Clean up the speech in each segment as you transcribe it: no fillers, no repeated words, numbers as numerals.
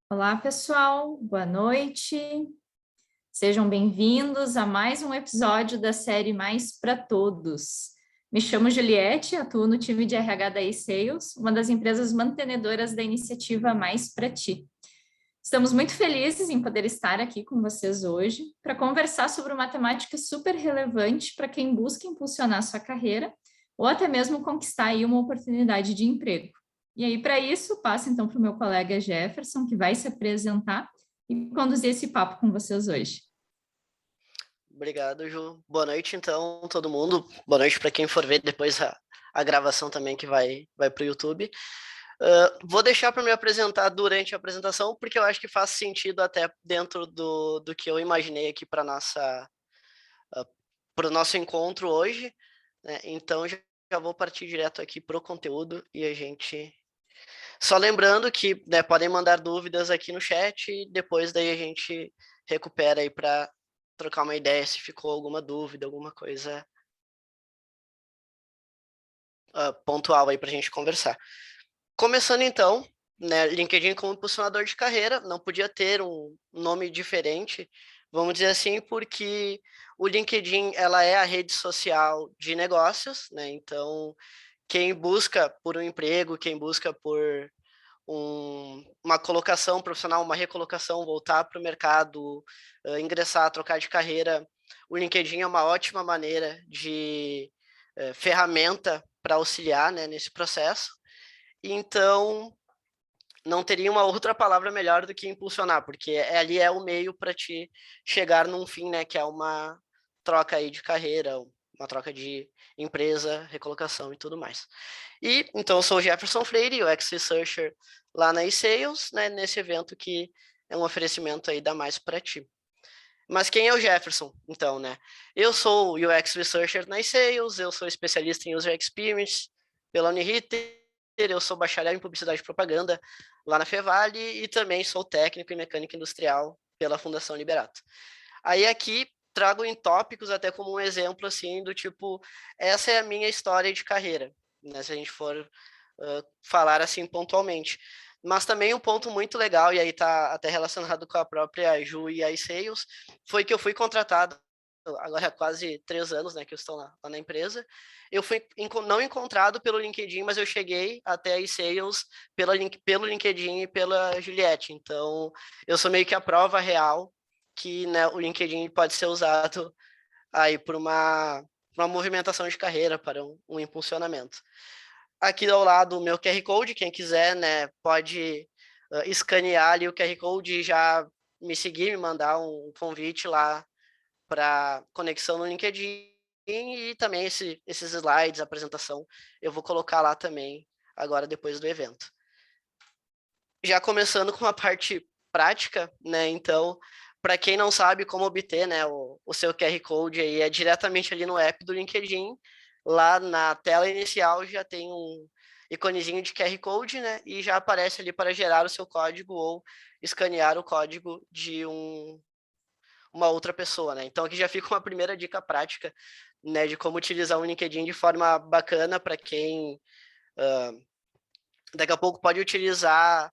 Olá, pessoal, boa noite. Sejam bem-vindos a mais um episódio da série Mais para Todos. Me chamo Juliette, atuo no time de RH da eSales, uma das empresas mantenedoras da iniciativa Mais para Ti. Estamos muito felizes em poder estar aqui com vocês hoje para conversar sobre uma temática super relevante para quem busca impulsionar sua carreira ou até mesmo conquistar aí uma oportunidade de emprego. E aí, para isso, passo então para o meu colega Jefferson, que vai se apresentar e conduzir esse papo com vocês hoje. Obrigado, Ju. Boa noite, então, todo mundo. Boa noite para quem for ver depois a gravação também que vai para o YouTube. Vou deixar para me apresentar durante a apresentação, porque eu acho que faz sentido até dentro do que eu imaginei aqui para o nosso encontro hoje, né? Então, já vou partir direto aqui para o conteúdo e a gente... Só lembrando que, né, podem mandar dúvidas aqui no chat e depois daí a gente recupera aí para trocar uma ideia se ficou alguma dúvida, alguma coisa pontual aí para a gente conversar. Começando então, né, LinkedIn como impulsionador de carreira, não podia ter um nome diferente, vamos dizer assim, porque o LinkedIn ela é a rede social de negócios, né? Então, quem busca por um emprego, quem busca por uma colocação profissional, uma recolocação, voltar para o mercado, ingressar, trocar de carreira, o LinkedIn é uma ótima maneira de ferramenta para auxiliar, né, nesse processo. Então, não teria uma outra palavra melhor do que impulsionar, porque ali é o meio para te chegar num fim, né, que é uma troca aí de carreira, uma troca de empresa, recolocação e tudo mais. E então eu sou o Jefferson Freire, o ex-researcher lá na eSales, né, nesse evento que é um oferecimento aí da Mais para Ti. Mas quem é o Jefferson, então, né? Eu sou o UX Researcher na eSales, eu sou especialista em User Experience pela Uniriter, eu sou bacharel em Publicidade e Propaganda lá na Fevale e também sou técnico em Mecânica Industrial pela Fundação Liberato. Aí aqui trago em tópicos até como um exemplo, assim, do tipo, essa é a minha história de carreira, né? Se a gente for falar assim pontualmente. Mas também um ponto muito legal, e aí está até relacionado com a própria Ju e a eSales, foi que eu fui contratado, agora há quase 3 anos, né, que eu estou lá na empresa. Eu fui não encontrado pelo LinkedIn, mas eu cheguei até a eSales pelo LinkedIn e pela Juliette. Então, eu sou meio que a prova real que, né, o LinkedIn pode ser usado aí por uma movimentação de carreira, para um impulsionamento. Aqui ao lado o meu QR Code, quem quiser, né, pode escanear ali o QR Code e já me seguir, me mandar um convite lá para conexão no LinkedIn e também esses slides, a apresentação, eu vou colocar lá também agora depois do evento. Já começando com a parte prática, né, então, para quem não sabe como obter, né, o seu QR Code aí é diretamente ali no app do LinkedIn, lá na tela inicial já tem um iconezinho de QR Code, né, e já aparece ali para gerar o seu código ou escanear o código de uma outra pessoa, né. Então aqui já fica uma primeira dica prática, né, de como utilizar o LinkedIn de forma bacana para quem daqui a pouco pode utilizar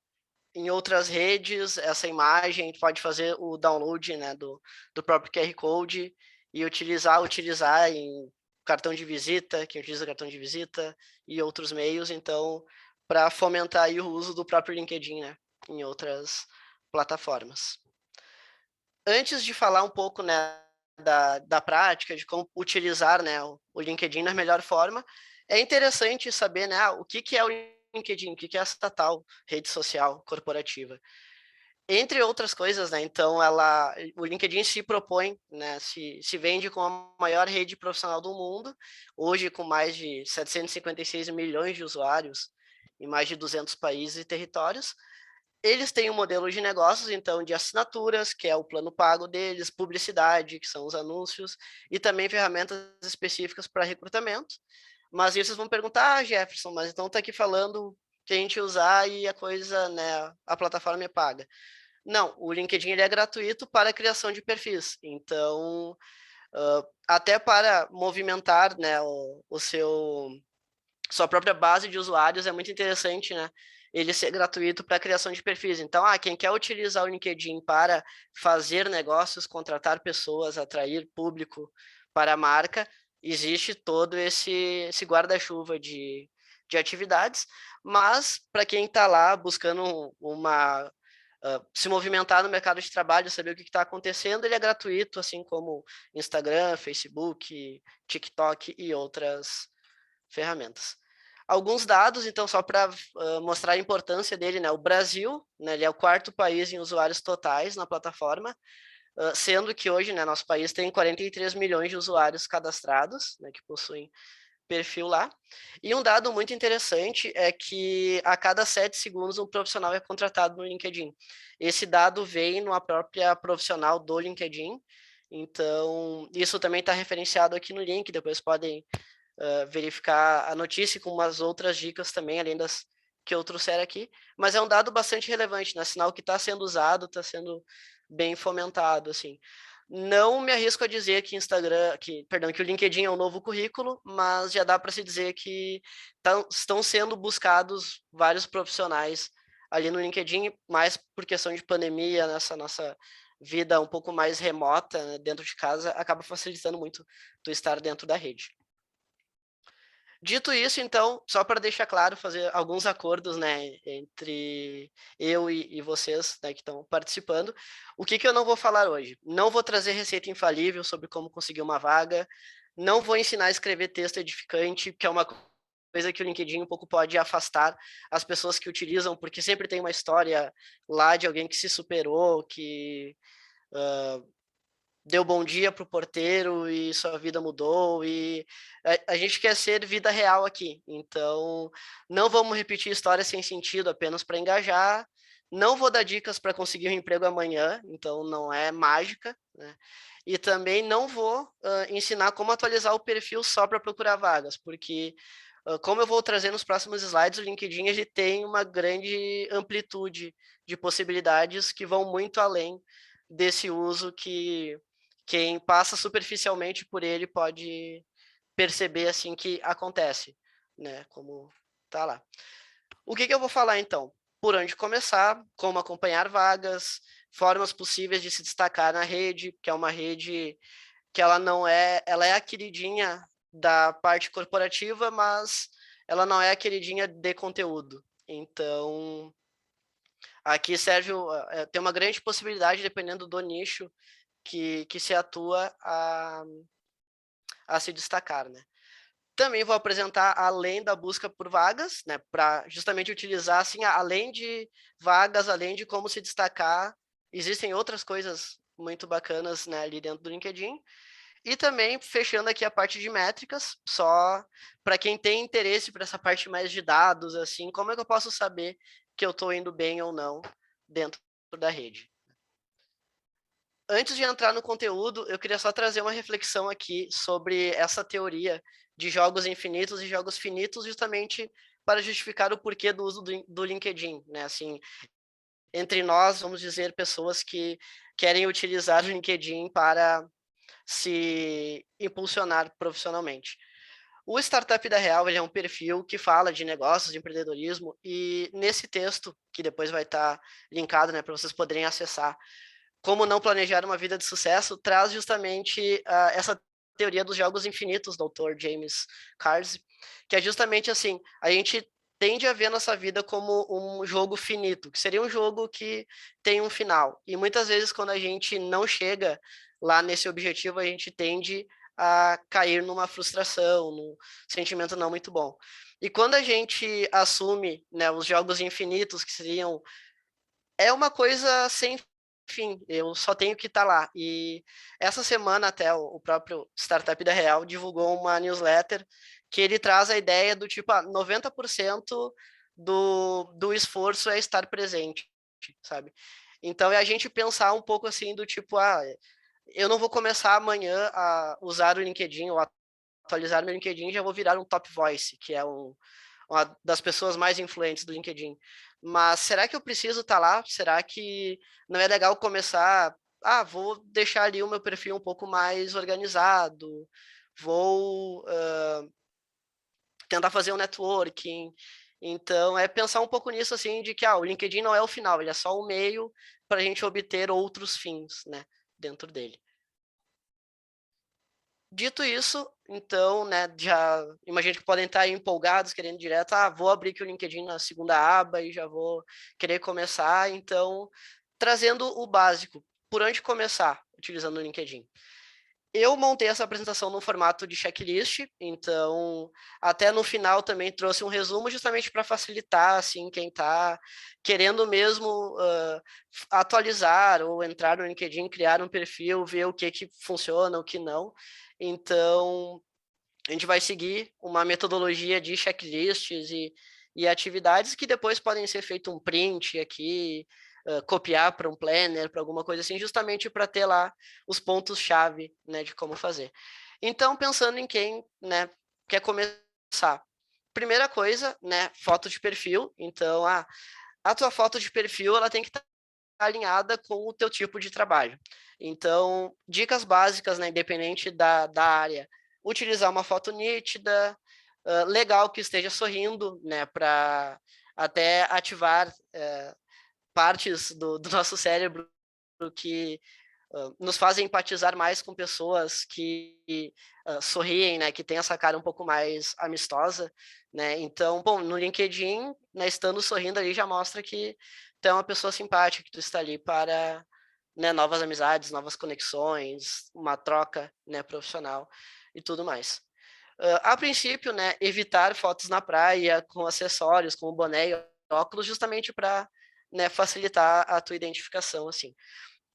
em outras redes essa imagem, pode fazer o download, né, do próprio QR Code e utilizar em cartão de visita, quem utiliza cartão de visita e outros meios, então, para fomentar aí o uso do próprio LinkedIn, né, em outras plataformas. Antes de falar um pouco, né, da prática, de como utilizar, né, o LinkedIn da melhor forma, é interessante saber, né, o que é o LinkedIn, o que é essa tal rede social corporativa. Entre outras coisas, né, então o LinkedIn se propõe, né, se vende como a maior rede profissional do mundo, hoje com mais de 756 milhões de usuários em mais de 200 países e territórios. Eles têm um modelo de negócios, então, de assinaturas, que é o plano pago deles, publicidade, que são os anúncios, e também ferramentas específicas para recrutamento. Mas aí vocês vão perguntar, ah, Jefferson, mas então está aqui falando que a gente usar e a coisa, né, a plataforma é paga. Não, o LinkedIn ele é gratuito para a criação de perfis. Então, até para movimentar, né, sua própria base de usuários é muito interessante, né? ele ser gratuito para criação de perfis. Então, quem quer utilizar o LinkedIn para fazer negócios, contratar pessoas, atrair público para a marca, existe todo esse guarda-chuva de atividades, mas para quem está lá buscando se movimentar no mercado de trabalho, saber o que está acontecendo, ele é gratuito, assim como Instagram, Facebook, TikTok e outras ferramentas. Alguns dados, então, só para mostrar a importância dele, né? O Brasil, né, ele é o 4º país em usuários totais na plataforma, sendo que hoje, né, nosso país tem 43 milhões de usuários cadastrados, né, que possuem perfil lá. E um dado muito interessante é que a cada 7 segundos um profissional é contratado no LinkedIn. Esse dado vem numa própria profissional do LinkedIn, então isso também está referenciado aqui no link, depois podem verificar a notícia com umas outras dicas também, além das que eu trouxer aqui, mas é um dado bastante relevante, né? Sinal que está sendo usado, está sendo bem fomentado, assim. Não me arrisco a dizer que que o LinkedIn é um novo currículo, mas já dá para se dizer que estão sendo buscados vários profissionais ali no LinkedIn, mais por questão de pandemia, nessa nossa vida um pouco mais remota, né, dentro de casa, acaba facilitando muito tu estar dentro da rede. Dito isso, então, só para deixar claro, fazer alguns acordos, né, entre eu e vocês, né, que estão participando. O que eu não vou falar hoje? Não vou trazer receita infalível sobre como conseguir uma vaga, não vou ensinar a escrever texto edificante, que é uma coisa que o LinkedIn um pouco pode afastar as pessoas que utilizam, porque sempre tem uma história lá de alguém que se superou, que deu bom dia para o porteiro e sua vida mudou, e a gente quer ser vida real aqui, então não vamos repetir histórias sem sentido apenas para engajar, não vou dar dicas para conseguir um emprego amanhã, então não é mágica, né? E também não vou ensinar como atualizar o perfil só para procurar vagas, porque como eu vou trazer nos próximos slides, o LinkedIn ele tem uma grande amplitude de possibilidades que vão muito além desse uso que quem passa superficialmente por ele pode perceber assim que acontece, né? Como tá lá. O que eu vou falar então? Por onde começar, como acompanhar vagas, formas possíveis de se destacar na rede, que é uma rede que ela é a queridinha da parte corporativa, mas ela não é a queridinha de conteúdo. Então, aqui tem uma grande possibilidade, dependendo do nicho que se atua a se destacar, né? Também vou apresentar além da busca por vagas, né, para justamente utilizar assim, além de vagas, além de como se destacar, existem outras coisas muito bacanas, né, ali dentro do LinkedIn. E também fechando aqui a parte de métricas, só para quem tem interesse por essa parte mais de dados, assim, como é que eu posso saber que eu estou indo bem ou não dentro da rede? Antes de entrar no conteúdo, eu queria só trazer uma reflexão aqui sobre essa teoria de jogos infinitos e jogos finitos, justamente para justificar o porquê do uso do LinkedIn, né? Assim, entre nós, vamos dizer, pessoas que querem utilizar o LinkedIn para se impulsionar profissionalmente. O Startup da Real ele é um perfil que fala de negócios, de empreendedorismo, e nesse texto, que depois vai estar linkado, né, para vocês poderem acessar, como não planejar uma vida de sucesso, traz justamente essa teoria dos jogos infinitos, do autor James Carsey, que é justamente assim, a gente tende a ver a nossa vida como um jogo finito, que seria um jogo que tem um final. E muitas vezes, quando a gente não chega lá nesse objetivo, a gente tende a cair numa frustração, num sentimento não muito bom. E quando a gente assume, né, os jogos infinitos, que seriam é uma coisa sem fim, eu só tenho que estar lá. E essa semana até o próprio Startup da Real divulgou uma newsletter que ele traz a ideia do tipo, 90% do esforço é estar presente, sabe? Então é a gente pensar um pouco assim do tipo, eu não vou começar amanhã a usar o LinkedIn ou atualizar meu LinkedIn, já vou virar um top voice, que é uma das pessoas mais influentes do LinkedIn. Mas será que eu preciso estar lá? Será que não é legal começar? Vou deixar ali o meu perfil um pouco mais organizado, vou tentar fazer um networking. Então, é pensar um pouco nisso, assim, de que o LinkedIn não é o final, ele é só o meio para a gente obter outros fins, né, dentro dele. Dito isso, então, né, já imagino que podem estar aí empolgados, querendo direto, vou abrir aqui o LinkedIn na segunda aba e já vou querer começar. Então, trazendo o básico, por onde começar utilizando o LinkedIn? Eu montei essa apresentação no formato de checklist, então até no final também trouxe um resumo justamente para facilitar assim quem está querendo mesmo atualizar ou entrar no LinkedIn, criar um perfil, ver o que funciona, o que não. Então a gente vai seguir uma metodologia de checklists e atividades que depois podem ser feito um print aqui, copiar para um planner, para alguma coisa assim, justamente para ter lá os pontos-chave, né, de como fazer. Então, pensando em quem, né, quer começar. Primeira coisa, né, foto de perfil. Então, a tua foto de perfil, ela tem que estar alinhada com o teu tipo de trabalho. Então, dicas básicas, né, independente da área. Utilizar uma foto nítida, legal que esteja sorrindo, né, para até ativar partes do nosso cérebro que nos fazem empatizar mais com pessoas que sorriem, né, que tem essa cara um pouco mais amistosa, né? Então, bom, no LinkedIn, né, estando sorrindo ali já mostra que tu é uma pessoa simpática, que tu está ali para, né, novas amizades, novas conexões, uma troca, né, profissional e tudo mais. A princípio, né, evitar fotos na praia com acessórios, como boné e óculos, justamente para, né, facilitar a tua identificação, assim.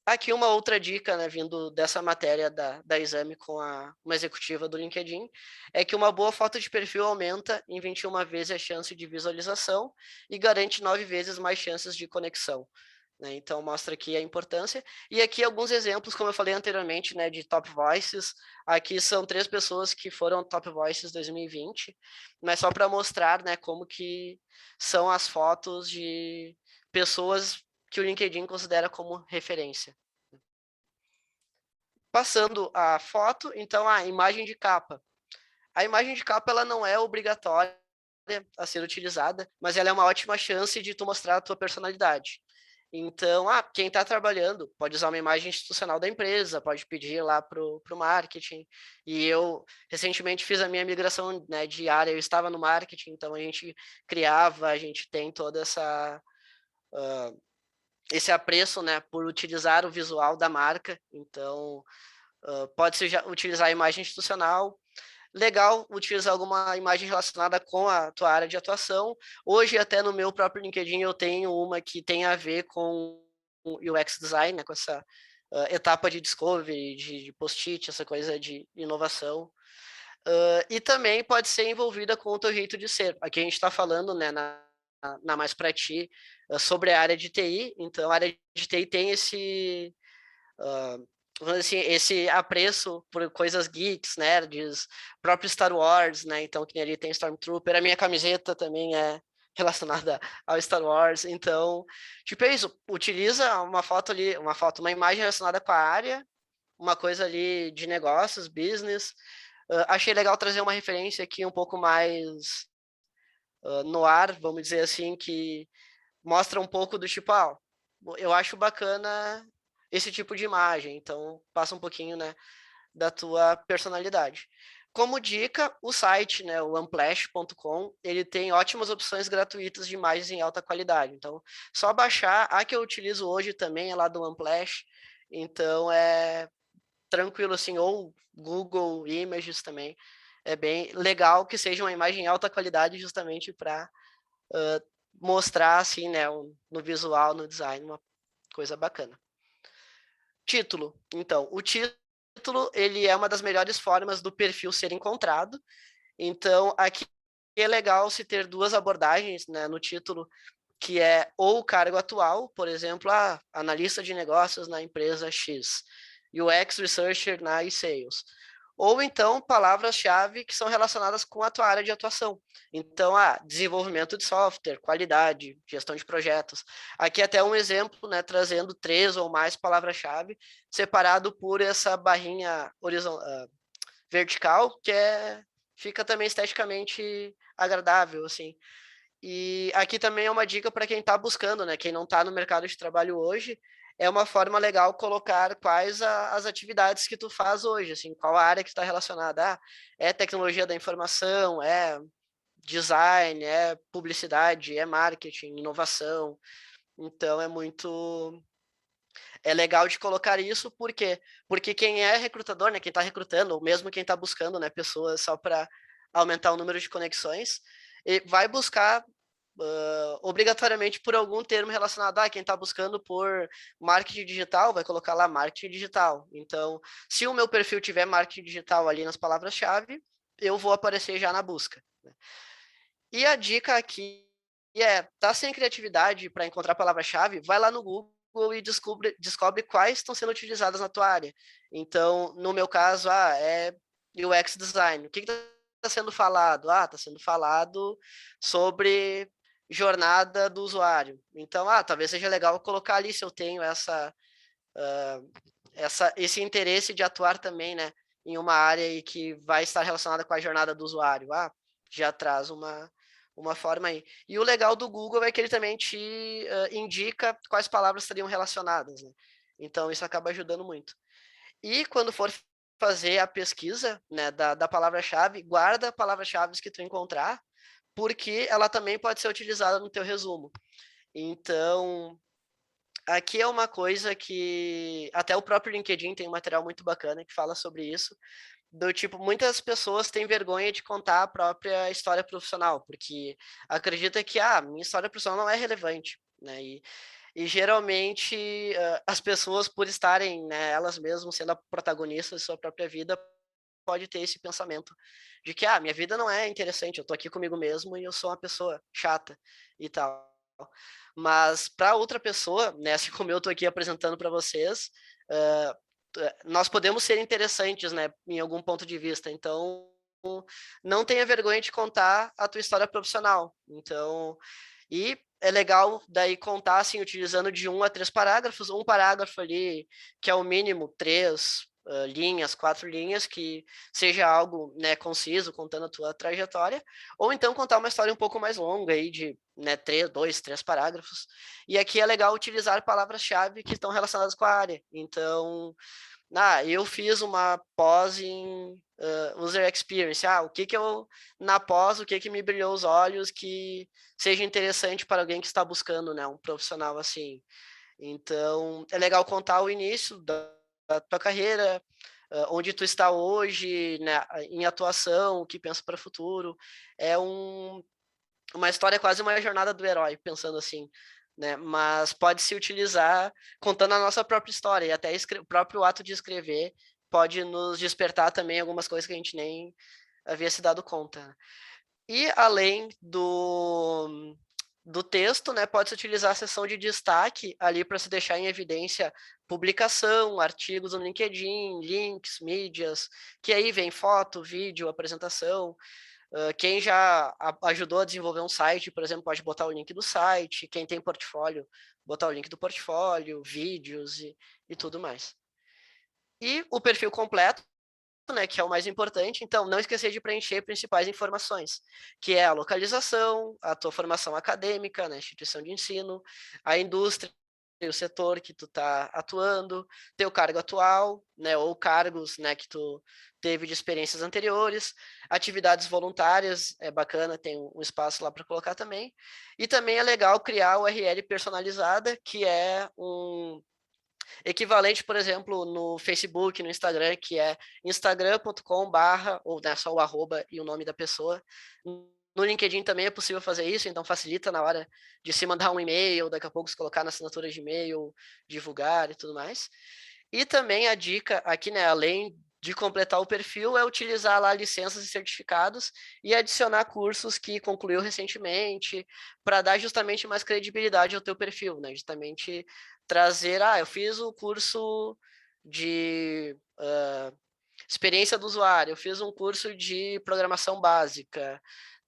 Aqui uma outra dica, né, vindo dessa matéria da Exame com uma executiva do LinkedIn, é que uma boa foto de perfil aumenta em 21 vezes a chance de visualização e garante 9 vezes mais chances de conexão. Né? Então, mostra aqui a importância. E aqui alguns exemplos, como eu falei anteriormente, né, de Top Voices. Aqui são 3 pessoas que foram Top Voices 2020, mas só para mostrar, né, como que são as fotos de pessoas que o LinkedIn considera como referência. Passando a foto, então a imagem de capa. A imagem de capa ela não é obrigatória a ser utilizada, mas ela é uma ótima chance de tu mostrar a tua personalidade. Então, quem está trabalhando pode usar uma imagem institucional da empresa, pode pedir lá para o marketing. E eu recentemente fiz a minha migração, né, de área, eu estava no marketing, então a gente criava, a gente tem toda esse apreço, né, por utilizar o visual da marca. Então, pode-se utilizar a imagem institucional. Legal utilizar alguma imagem relacionada com a tua área de atuação. Hoje, até no meu próprio LinkedIn, eu tenho uma que tem a ver com o UX design, né, com essa etapa de discovery, de post-it, essa coisa de inovação. E também pode ser envolvida com o teu jeito de ser. Aqui a gente está falando, né, na Mais Pra Ti, sobre a área de TI. Então, a área de TI tem esse assim, esse apreço por coisas geeks, nerds, próprio Star Wars, né? Então, que ali tem Stormtrooper. A minha camiseta também é relacionada ao Star Wars. Então, tipo, é isso. Utiliza uma foto ali, uma imagem relacionada com a área, uma coisa ali de negócios, business. Achei legal trazer uma referência aqui um pouco mais no ar, vamos dizer assim, que mostra um pouco do tipo, eu acho bacana esse tipo de imagem, então passa um pouquinho, né, da tua personalidade. Como dica, o site, né, o unplash.com, ele tem ótimas opções gratuitas de imagens em alta qualidade. Então, só baixar. A que eu utilizo hoje também é lá do Unplash. Então, é tranquilo assim, ou Google Images também. É bem legal que seja uma imagem em alta qualidade justamente para mostrar assim, né, no visual, no design, uma coisa bacana. Título. Então, o título, ele é uma das melhores formas do perfil ser encontrado. Então, aqui é legal se ter 2 abordagens, né, no título, que é ou o cargo atual, por exemplo, analista de negócios na empresa X, UX Researcher na eSales. Ou então palavras-chave que são relacionadas com a tua área de atuação. Então, desenvolvimento de software, qualidade, gestão de projetos. Aqui até um exemplo, né, trazendo 3 ou mais palavras-chave, separado por essa barrinha vertical, que fica também esteticamente agradável, assim. E aqui também é uma dica para quem está buscando, né? Quem não está no mercado de trabalho hoje, é uma forma legal colocar quais as atividades que tu faz hoje, assim, qual a área que está relacionada. Ah, é tecnologia da informação, é design, é publicidade, é marketing, inovação. Então é legal de colocar isso, por quê? Porque quem é recrutador, né, quem está recrutando, ou mesmo quem está buscando, né, pessoas só para aumentar o número de conexões, vai buscar obrigatoriamente por algum termo relacionado a quem está buscando por marketing digital, vai colocar lá marketing digital. Então, se o meu perfil tiver marketing digital ali nas palavras-chave, eu vou aparecer já na busca. Né? E a dica aqui tá sem criatividade para encontrar palavra-chave, vai lá no Google e descobre quais estão sendo utilizadas na tua área. Então, no meu caso, é UX design. O que está sendo falado? Está sendo falado sobre jornada do usuário. Então, talvez seja legal colocar ali se eu tenho esse interesse de atuar também, né, em uma área aí que vai estar relacionada com a jornada do usuário. Já traz uma forma aí. E o legal do Google é que ele também te indica quais palavras estariam relacionadas, né? Então, isso acaba ajudando muito. E quando for fazer a pesquisa, né, da palavra-chave, guarda palavras-chave que tu encontrar, porque ela também pode ser utilizada no teu resumo. Então, aqui é uma coisa que até o próprio LinkedIn tem um material muito bacana que fala sobre isso, do tipo, muitas pessoas têm vergonha de contar a própria história profissional, porque acredita que minha história profissional não é relevante, né? E geralmente as pessoas, por estarem, né, elas mesmas sendo a protagonista de sua própria vida, pode ter esse pensamento de que minha vida não é interessante, eu tô aqui comigo mesmo e eu sou uma pessoa chata e tal. Mas para outra pessoa, né, assim como eu tô aqui apresentando para vocês, nós podemos ser interessantes, né, em algum ponto de vista. Então, não tenha vergonha de contar a tua história profissional. Então, e é legal daí contar assim, utilizando de 1 a 3 parágrafos, um parágrafo ali que é o mínimo 3 linhas, 4 linhas, que seja algo, né, conciso, contando a tua trajetória, ou então contar uma história um pouco mais longa aí de, né, 3 parágrafos. E aqui é legal utilizar palavras-chave que estão relacionadas com a área. Então, eu fiz uma pós em user experience. Na pós, o que me brilhou os olhos que seja interessante para alguém que está buscando, né, um profissional assim. Então, é legal contar o início da tua carreira, onde tu está hoje, né, em atuação, o que pensa para o futuro. É uma história, quase uma jornada do herói, pensando assim, né? Mas pode se utilizar contando a nossa própria história, e até o próprio ato de escrever pode nos despertar também algumas coisas que a gente nem havia se dado conta. E além do texto, né, pode-se utilizar a seção de destaque ali para se deixar em evidência publicação, artigos no LinkedIn, links, mídias, que aí vem foto, vídeo, apresentação. Quem já ajudou a desenvolver um site, por exemplo, pode botar o link do site. Quem tem portfólio, botar o link do portfólio, vídeos e tudo mais. E o perfil completo, né, que é o mais importante. Então, não esquecer de preencher principais informações, que é a localização, a tua formação acadêmica, né, instituição de ensino, a indústria, o setor que tu está atuando, teu cargo atual, né, ou cargos, né, que tu teve de experiências anteriores, atividades voluntárias, é bacana, tem um espaço lá para colocar também, e também é legal criar o URL personalizada, que é um equivalente, por exemplo, no Facebook, no Instagram, que é instagram.com/, ou né, só o arroba e o nome da pessoa. No LinkedIn também é possível fazer isso, então facilita na hora de se mandar um e-mail, daqui a pouco se colocar na assinatura de e-mail, divulgar e tudo mais. E também a dica aqui, né, além de completar o perfil, é utilizar lá licenças e certificados e adicionar cursos que concluiu recentemente, para dar justamente mais credibilidade ao teu perfil, né? Justamente trazer, eu fiz o curso de experiência do usuário, eu fiz um curso de programação básica.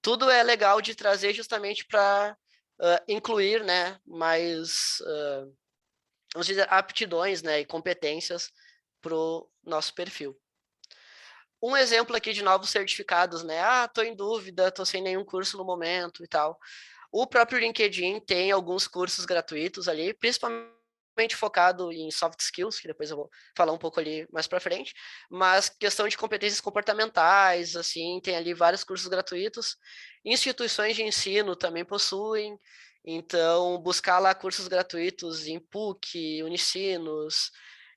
Tudo é legal de trazer justamente para incluir, né, mais vamos dizer, aptidões, né, e competências para o nosso perfil. Um exemplo aqui de novos certificados, né? Tô em dúvida, tô sem nenhum curso no momento e tal. O próprio LinkedIn tem alguns cursos gratuitos ali, principalmente focado em soft skills, que depois eu vou falar um pouco ali mais para frente, mas questão de competências comportamentais, assim, tem ali vários cursos gratuitos. Instituições de ensino também possuem, então buscar lá cursos gratuitos em PUC, Unicinos.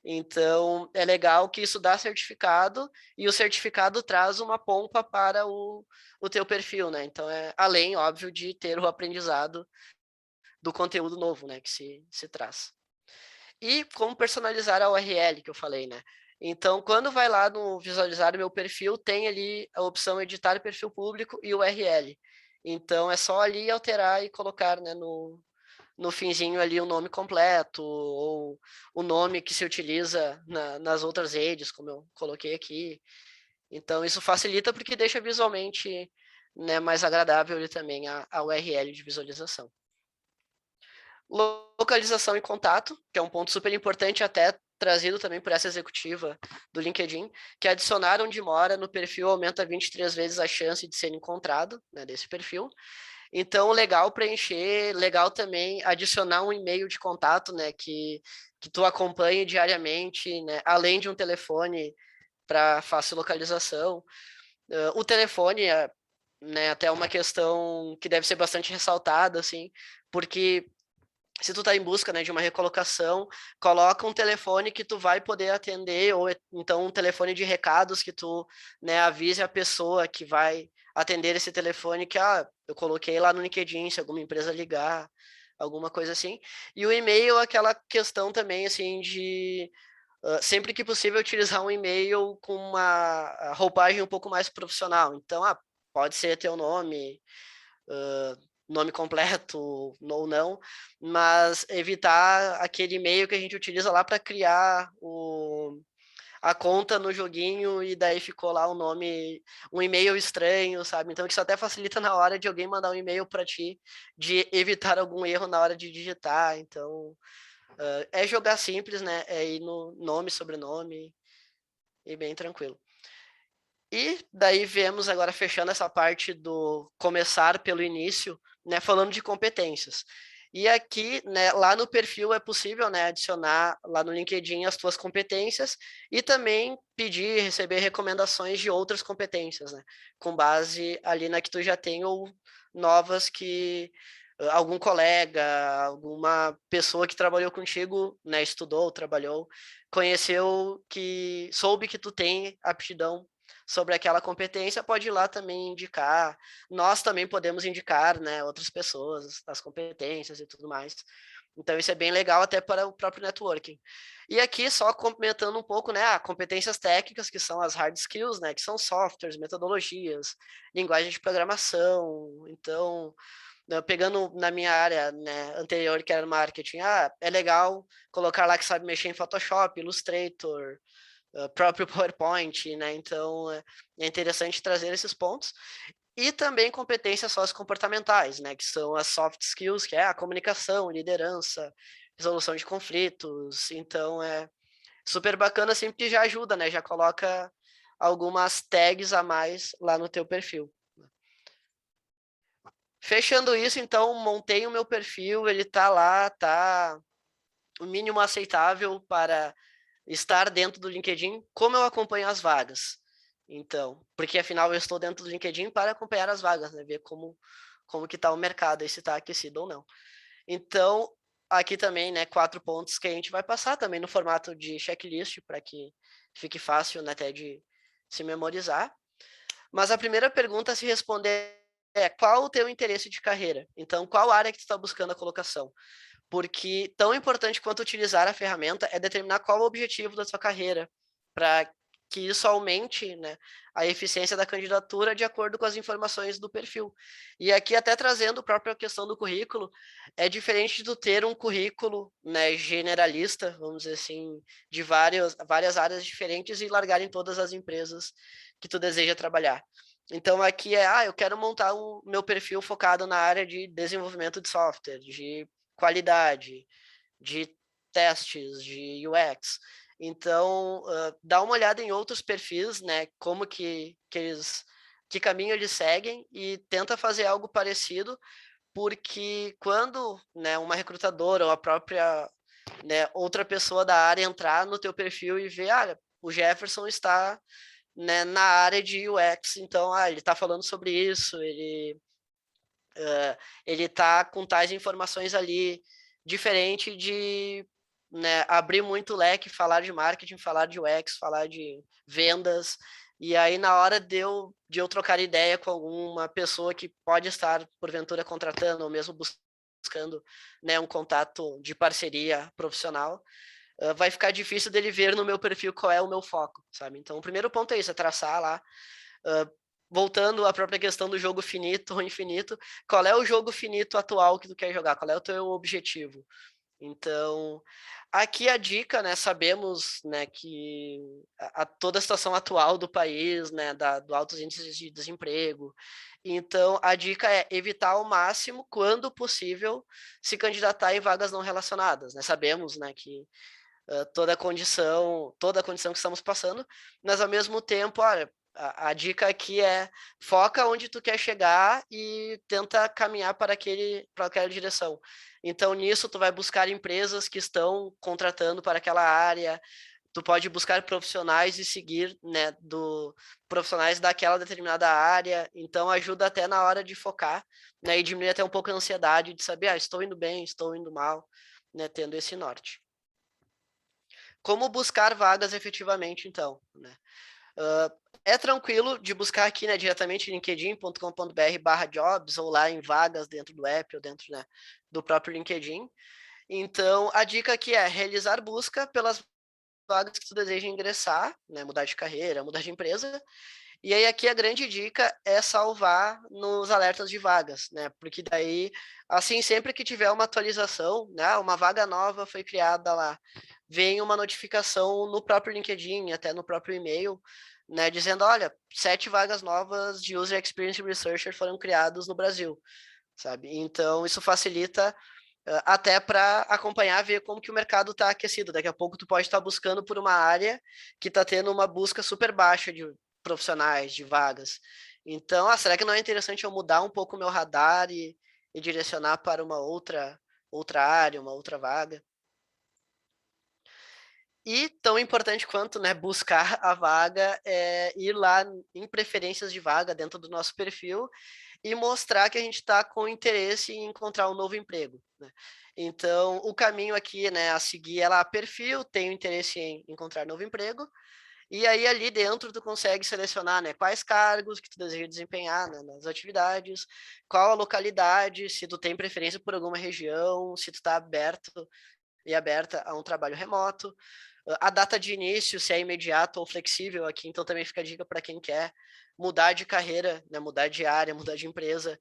Então, é legal que isso dá certificado e o certificado traz uma pompa para o teu perfil, né? Então, é além, óbvio, de ter o aprendizado do conteúdo novo, né, que se traz. E como personalizar a URL que eu falei, né? Então, quando vai lá no visualizar o meu perfil, tem ali a opção editar perfil público e URL. Então, é só ali alterar e colocar, né, no finzinho ali o nome completo, ou o nome que se utiliza nas outras redes, como eu coloquei aqui. Então, isso facilita porque deixa visualmente, né, mais agradável ali também a URL de visualização. Localização e contato, que é um ponto super importante, até trazido também por essa executiva do LinkedIn, que adicionar onde mora no perfil aumenta 23 vezes a chance de ser encontrado, né, desse perfil. Então, legal preencher, legal também adicionar um e-mail de contato, né, que tu acompanhe diariamente, né, além de um telefone para fácil localização. O telefone é, né, até uma questão que deve ser bastante ressaltada, assim, porque se tu está em busca, né, de uma recolocação, coloca um telefone que tu vai poder atender, ou então um telefone de recados que tu, né, avise a pessoa que vai atender esse telefone que, eu coloquei lá no LinkedIn, se alguma empresa ligar, alguma coisa assim. E o e-mail, aquela questão também, assim, de sempre que possível utilizar um e-mail com uma roupagem um pouco mais profissional. Então, pode ser teu nome, nome completo ou não, mas evitar aquele e-mail que a gente utiliza lá para criar a conta no joguinho e daí ficou lá o nome, um e-mail estranho, sabe? Então isso até facilita na hora de alguém mandar um e-mail para ti, de evitar algum erro na hora de digitar. Então é jogar simples, né? É ir no nome, sobrenome e bem tranquilo. E daí vemos agora fechando essa parte do começar pelo início, né, falando de competências. E aqui, né, lá no perfil é possível, né, adicionar lá no LinkedIn as tuas competências e também pedir, receber recomendações de outras competências, né, com base ali na que tu já tem ou novas que algum colega, alguma pessoa que trabalhou contigo, né, estudou, trabalhou, conheceu, que soube que tu tem aptidão sobre aquela competência, pode ir lá também indicar. Nós também podemos indicar, né, outras pessoas, as competências e tudo mais. Então, isso é bem legal até para o próprio networking. E aqui, só complementando um pouco, né, competências técnicas, que são as hard skills, né, que são softwares, metodologias, linguagem de programação. Então, pegando na minha área, né, anterior, que era marketing, é legal colocar lá que sabe mexer em Photoshop, Illustrator, próprio PowerPoint, né? Então é interessante trazer esses pontos. E também competências sociocomportamentais, né? Que são as soft skills, que é a comunicação, liderança, resolução de conflitos. Então é super bacana, assim, porque já ajuda, né? Já coloca algumas tags a mais lá no teu perfil. Fechando isso, então, montei o meu perfil, ele tá lá, tá o mínimo aceitável para estar dentro do LinkedIn. Como eu acompanho as vagas? Então, porque afinal eu estou dentro do LinkedIn para acompanhar as vagas, né? Ver como que está o mercado e se está aquecido ou não. Então, aqui também, né, 4 pontos que a gente vai passar também no formato de checklist para que fique fácil, né, até de se memorizar. Mas a primeira pergunta a se responder é qual o teu interesse de carreira? Então, qual área que tu está buscando a colocação? Porque tão importante quanto utilizar a ferramenta é determinar qual o objetivo da sua carreira, para que isso aumente, né, a eficiência da candidatura de acordo com as informações do perfil. E aqui até trazendo a própria questão do currículo, é diferente de tu ter um currículo, né, generalista, vamos dizer assim, de várias áreas diferentes e largar em todas as empresas que tu deseja trabalhar. Então aqui eu quero montar o meu perfil focado na área de desenvolvimento de software, de qualidade, de testes, de UX. Então, dá uma olhada em outros perfis, né? Como que caminho eles seguem e tenta fazer algo parecido porque quando, né, uma recrutadora ou a própria, né, outra pessoa da área entrar no teu perfil e ver, o Jefferson está, né, na área de UX, então, ele está falando sobre isso, ele está com tais informações ali, diferente de, né, abrir muito leque, falar de marketing, falar de UX, falar de vendas, e aí na hora de eu trocar ideia com alguma pessoa que pode estar, porventura, contratando ou mesmo buscando, né, um contato de parceria profissional, vai ficar difícil dele ver no meu perfil qual é o meu foco, sabe? Então, o primeiro ponto é isso, é traçar lá, voltando à própria questão do jogo finito ou infinito, qual é o jogo finito atual que tu quer jogar? Qual é o teu objetivo? Então, aqui a dica, né, sabemos, né, que toda a situação atual do país, né, do altos índices de desemprego, então a dica é evitar ao máximo, quando possível, se candidatar em vagas não relacionadas, né, sabemos, né, que toda a condição que estamos passando, mas ao mesmo tempo, olha, a dica aqui é foca onde tu quer chegar e tenta caminhar para aquela direção. Então, nisso, tu vai buscar empresas que estão contratando para aquela área, tu pode buscar profissionais e seguir, né, profissionais daquela determinada área, então ajuda até na hora de focar, né, e diminui até um pouco a ansiedade de saber, estou indo bem, estou indo mal, né, tendo esse norte. Como buscar vagas efetivamente, então, né? É tranquilo de buscar aqui, né, diretamente linkedin.com.br/jobs ou lá em vagas dentro do app ou dentro, né, do próprio LinkedIn. Então, a dica aqui é realizar busca pelas vagas que tu deseja ingressar, né, mudar de carreira, mudar de empresa. E aí aqui a grande dica é salvar nos alertas de vagas, né? Porque daí, assim, sempre que tiver uma atualização, né, uma vaga nova foi criada lá, vem uma notificação no próprio LinkedIn, até no próprio e-mail, né, dizendo, olha, 7 vagas novas de User Experience Researcher foram criadas no Brasil, sabe? Então, isso facilita até para acompanhar, ver como que o mercado está aquecido. Daqui a pouco tu pode estar buscando por uma área que está tendo uma busca super baixa de profissionais, de vagas. Então, será que não é interessante eu mudar um pouco o meu radar e direcionar para uma outra área, uma outra vaga? E tão importante quanto, né, buscar a vaga é ir lá em preferências de vaga dentro do nosso perfil e mostrar que a gente está com interesse em encontrar um novo emprego, né? Então, o caminho aqui, né, a seguir é lá, perfil, tenho interesse em encontrar novo emprego, e aí ali dentro tu consegue selecionar, né, quais cargos que tu deseja desempenhar, né, nas atividades, qual a localidade, se tu tem preferência por alguma região, se tu está aberto e aberta a um trabalho remoto, a data de início, se é imediato ou flexível aqui, então também fica a dica para quem quer mudar de carreira, né, mudar de área, mudar de empresa.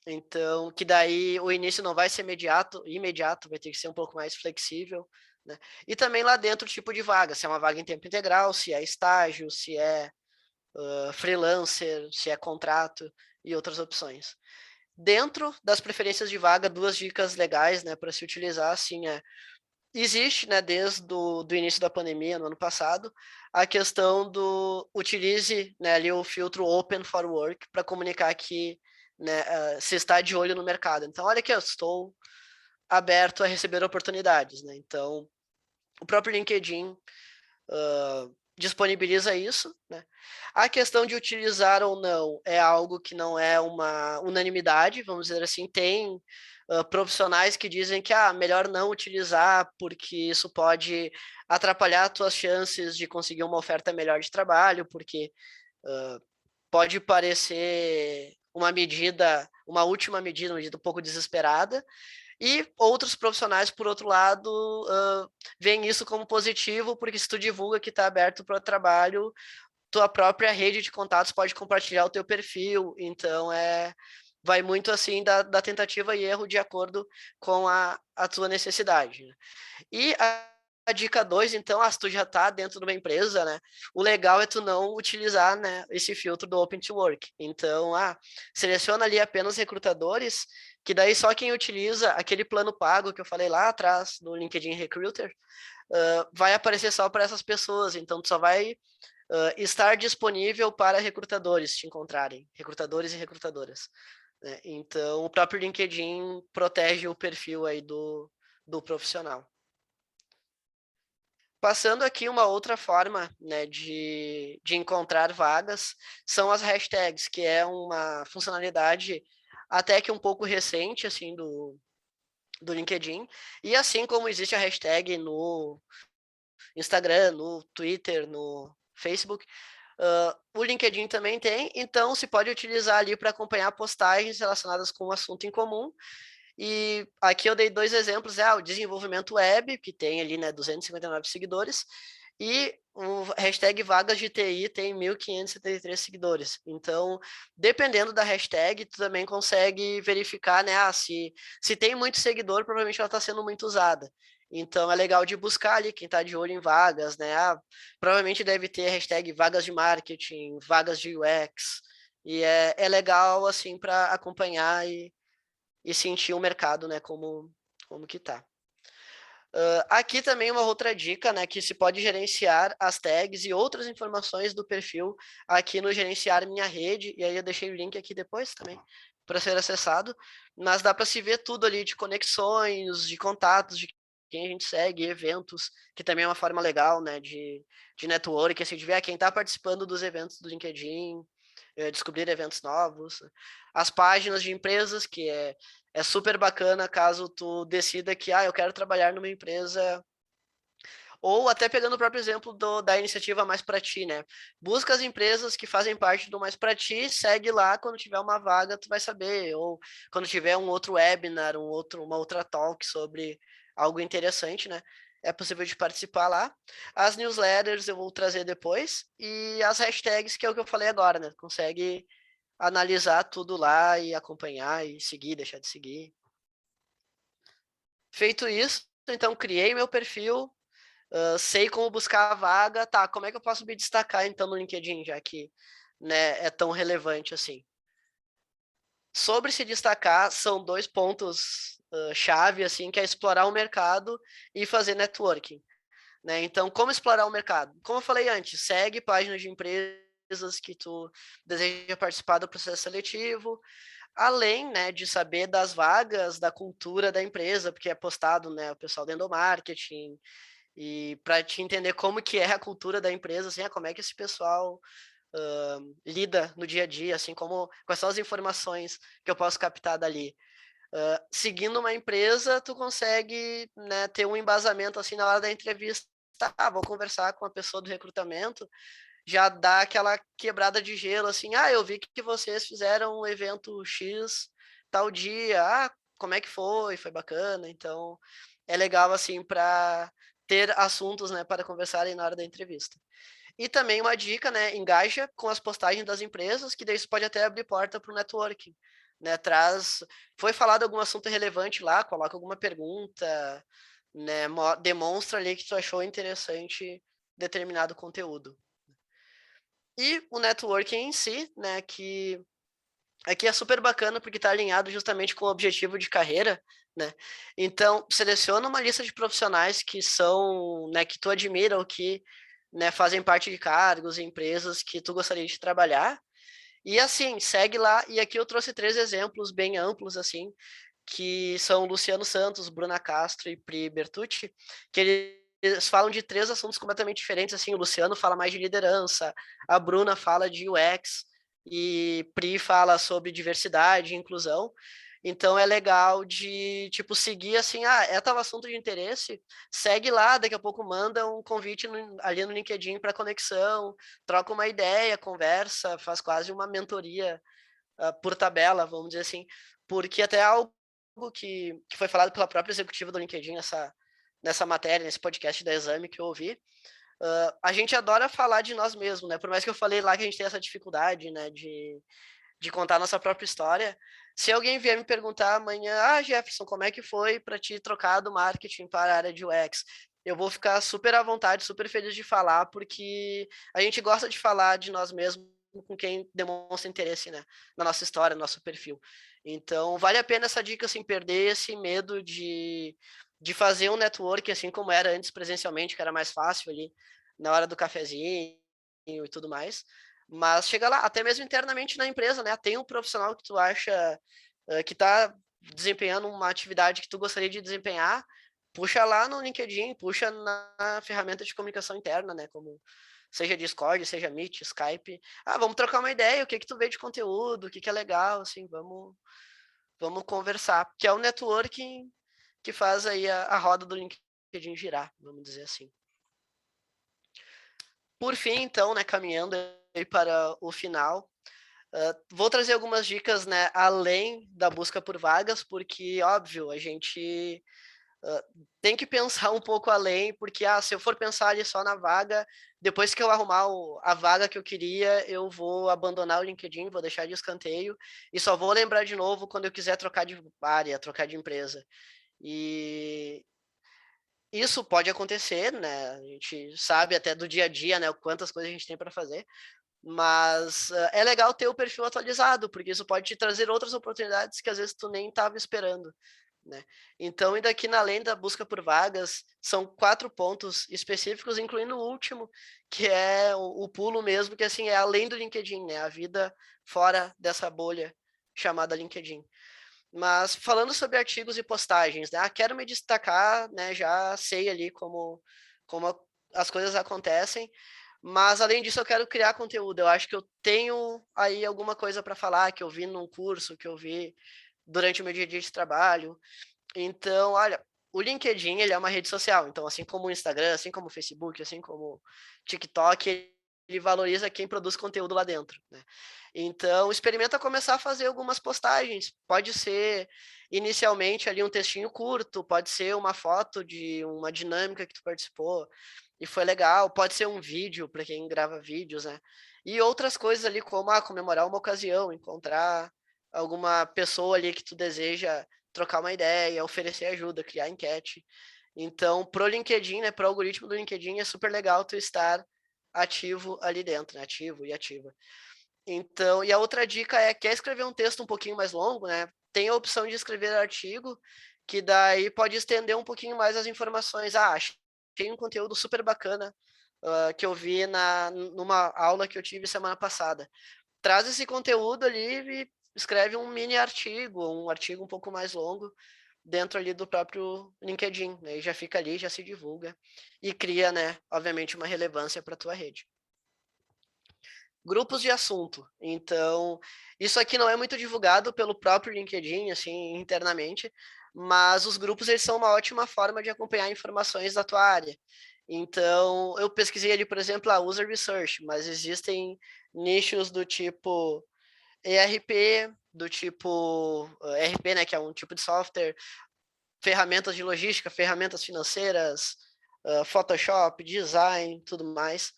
Então, que daí o início não vai ser imediato, vai ter que ser um pouco mais flexível, né? E também lá dentro o tipo de vaga, se é uma vaga em tempo integral, se é estágio, se é freelancer, se é contrato e outras opções. Dentro das preferências de vaga, 2 dicas legais, né, para se utilizar, assim, existe, né, desde do início da pandemia, no ano passado, a questão do utilize, né, ali o filtro Open for Work para comunicar que, né, se está de olho no mercado. Então, olha aqui, eu estou aberto a receber oportunidades, né? Então, o próprio LinkedIn disponibiliza isso, né? A questão de utilizar ou não é algo que não é uma unanimidade, vamos dizer assim, tem profissionais que dizem que melhor não utilizar porque isso pode atrapalhar as tuas chances de conseguir uma oferta melhor de trabalho, porque pode parecer uma última medida, uma medida um pouco desesperada, e outros profissionais, por outro lado, veem isso como positivo, porque se tu divulga que está aberto para o trabalho, tua própria rede de contatos pode compartilhar o teu perfil, então vai muito assim da tentativa e erro de acordo com a tua necessidade. E a dica 2, então, se tu já está dentro de uma empresa, né, o legal é tu não utilizar, né, esse filtro do Open to Work. Então, seleciona ali apenas recrutadores, que daí só quem utiliza aquele plano pago que eu falei lá atrás no LinkedIn Recruiter, vai aparecer só para essas pessoas. Então, tu só vai estar disponível para recrutadores te encontrarem, recrutadores e recrutadoras. né? Então, o próprio LinkedIn protege o perfil aí do profissional. Passando aqui uma outra forma, né, de encontrar vagas, são as hashtags, que é uma funcionalidade até que um pouco recente, assim, do LinkedIn. E assim como existe a hashtag no Instagram, no Twitter, no Facebook, o LinkedIn também tem, então se pode utilizar ali para acompanhar postagens relacionadas com um assunto em comum. E aqui eu dei 2 exemplos, o desenvolvimento web, que tem ali, né, 259 seguidores, e o hashtag vagas de TI tem 1.573 seguidores. Então, dependendo da hashtag, tu também consegue verificar, né, se tem muito seguidor, provavelmente ela está sendo muito usada. Então, é legal de buscar ali quem está de olho em vagas, né, provavelmente deve ter hashtag vagas de marketing, vagas de UX, e é legal, assim, para acompanhar e sentir o mercado, né, como que tá. Aqui também uma outra dica, né, que se pode gerenciar as tags e outras informações do perfil aqui no gerenciar minha rede, e aí eu deixei o link aqui depois também para ser acessado, mas dá para se ver tudo ali de conexões, de contatos, de quem a gente segue, eventos, que também é uma forma legal, né, de network, assim, de ver quem está participando dos eventos do LinkedIn, descobrir eventos novos, as páginas de empresas, que é super bacana caso tu decida que eu quero trabalhar numa empresa, ou até pegando o próprio exemplo da iniciativa Mais Pra Ti, né? Busca as empresas que fazem parte do Mais Pra Ti, segue lá, quando tiver uma vaga tu vai saber, ou quando tiver um outro webinar, uma outra talk sobre algo interessante, né? É possível de participar lá. As newsletters eu vou trazer depois, e as hashtags, que é o que eu falei agora, né? Consegue analisar tudo lá e acompanhar e seguir, deixar de seguir. Feito isso, então criei meu perfil, sei como buscar a vaga, tá, como é que eu posso me destacar então no LinkedIn, já que, né, é tão relevante assim? Sobre se destacar, são 2 pontos chave, assim, que é explorar o mercado e fazer networking, né? Então, como explorar o mercado? Como eu falei antes, segue páginas de empresas que tu deseja participar do processo seletivo, além, né, de saber das vagas, da cultura da empresa, porque é postado, né, o pessoal do endomarketing, e para te entender como que é a cultura da empresa, assim, como é que esse pessoal lida no dia a dia, assim, quais são as informações que eu posso captar dali. Seguindo uma empresa, tu consegue, né, ter um embasamento, assim, na hora da entrevista. Vou conversar com a pessoa do recrutamento, já dá aquela quebrada de gelo, assim, eu vi que vocês fizeram um evento X tal dia, como é que foi? Foi bacana, então é legal, assim, para ter assuntos, né, para conversarem na hora da entrevista. E também uma dica, né, engaja com as postagens das empresas, que daí isso pode até abrir porta para o networking, né, foi falado algum assunto relevante lá, coloca alguma pergunta, né, demonstra ali que tu achou interessante determinado conteúdo. E o networking em si, né, que aqui é super bacana porque está alinhado justamente com o objetivo de carreira, né? Então, seleciona uma lista de profissionais que são, né, que tu admira ou que, né, fazem parte de cargos e empresas que tu gostaria de trabalhar. E assim, segue lá. E aqui eu trouxe 3 exemplos bem amplos, assim, que são Luciano Santos, Bruna Castro e Pri Bertucci, que eles falam de 3 assuntos completamente diferentes, assim, o Luciano fala mais de liderança, a Bruna fala de UX, e Pri fala sobre diversidade e inclusão. Então é legal de, tipo, seguir assim, é tal assunto de interesse, segue lá, daqui a pouco manda um convite ali no LinkedIn para conexão, troca uma ideia, conversa, faz quase uma mentoria por tabela, vamos dizer assim, porque até algo que foi falado pela própria executiva do LinkedIn nessa matéria, nesse podcast da Exame que eu ouvi, a gente adora falar de nós mesmos, né? Por mais que eu falei lá que a gente tem essa dificuldade, né, de contar a nossa própria história, se alguém vier me perguntar amanhã, Jefferson, como é que foi para ti trocar do marketing para a área de UX? Eu vou ficar super à vontade, super feliz de falar, porque a gente gosta de falar de nós mesmos com quem demonstra interesse, né, na nossa história, no nosso perfil. Então, vale a pena essa dica, assim, perder esse medo de fazer um network, assim como era antes presencialmente, que era mais fácil ali, na hora do cafezinho e tudo mais. Mas chega lá, até mesmo internamente na empresa, né? Tem um profissional que tu acha que está desempenhando uma atividade que tu gostaria de desempenhar, puxa lá no LinkedIn, puxa na ferramenta de comunicação interna, né? Como seja Discord, seja Meet, Skype. Vamos trocar uma ideia, o que tu vê de conteúdo, o que é legal, assim, vamos conversar. Que é o networking que faz aí a roda do LinkedIn girar, vamos dizer assim. Por fim, então, né, caminhando aí para o final, vou trazer algumas dicas, né, além da busca por vagas, porque, óbvio, a gente tem que pensar um pouco além, porque se eu for pensar ali só na vaga, depois que eu arrumar a vaga que eu queria, eu vou abandonar o LinkedIn, vou deixar de escanteio, e só vou lembrar de novo quando eu quiser trocar de área, trocar de empresa. E isso pode acontecer, né? A gente sabe até do dia a dia, né, quantas coisas a gente tem para fazer, mas é legal ter o perfil atualizado, porque isso pode te trazer outras oportunidades que às vezes tu nem estava esperando, né? Então, ainda aqui na além da busca por vagas, são 4 pontos específicos, incluindo o último, que é o pulo mesmo, que assim é além do LinkedIn, né? A vida fora dessa bolha chamada LinkedIn. Mas falando sobre artigos e postagens, né? Quero me destacar, né? Já sei ali como as coisas acontecem, mas além disso eu quero criar conteúdo. Eu acho que eu tenho aí alguma coisa para falar que eu vi num curso, que eu vi durante o meu dia a dia de trabalho. Então, olha, o LinkedIn ele é uma rede social. Então, assim como o Instagram, assim como o Facebook, assim como o TikTok, ele valoriza quem produz conteúdo lá dentro, né? Então, experimenta começar a fazer algumas postagens. Pode ser inicialmente ali um textinho curto, pode ser uma foto de uma dinâmica que tu participou e foi legal, pode ser um vídeo para quem grava vídeos, né? E outras coisas ali como comemorar uma ocasião, encontrar alguma pessoa ali que tu deseja trocar uma ideia, oferecer ajuda, criar enquete. Então, pro LinkedIn, né, pro algoritmo do LinkedIn é super legal tu estar ativo ali dentro, né, ativo e ativa. Então, e a outra dica é, quer escrever um texto um pouquinho mais longo, né? Tem a opção de escrever artigo, que daí pode estender um pouquinho mais as informações. Achei um conteúdo super bacana que eu vi numa aula que eu tive semana passada. Traz esse conteúdo ali e escreve um mini artigo, um artigo um pouco mais longo, dentro ali do próprio LinkedIn. Aí já fica ali, já se divulga e cria, né, obviamente, uma relevância para a tua rede. Grupos de assunto. Então, isso aqui não é muito divulgado pelo próprio LinkedIn, assim, internamente, mas os grupos eles são uma ótima forma de acompanhar informações da tua área. Então, eu pesquisei ali, por exemplo, a User Research, mas existem nichos do tipo ERP, do tipo ERP, né, que é um tipo de software, ferramentas de logística, ferramentas financeiras, Photoshop, design, tudo mais.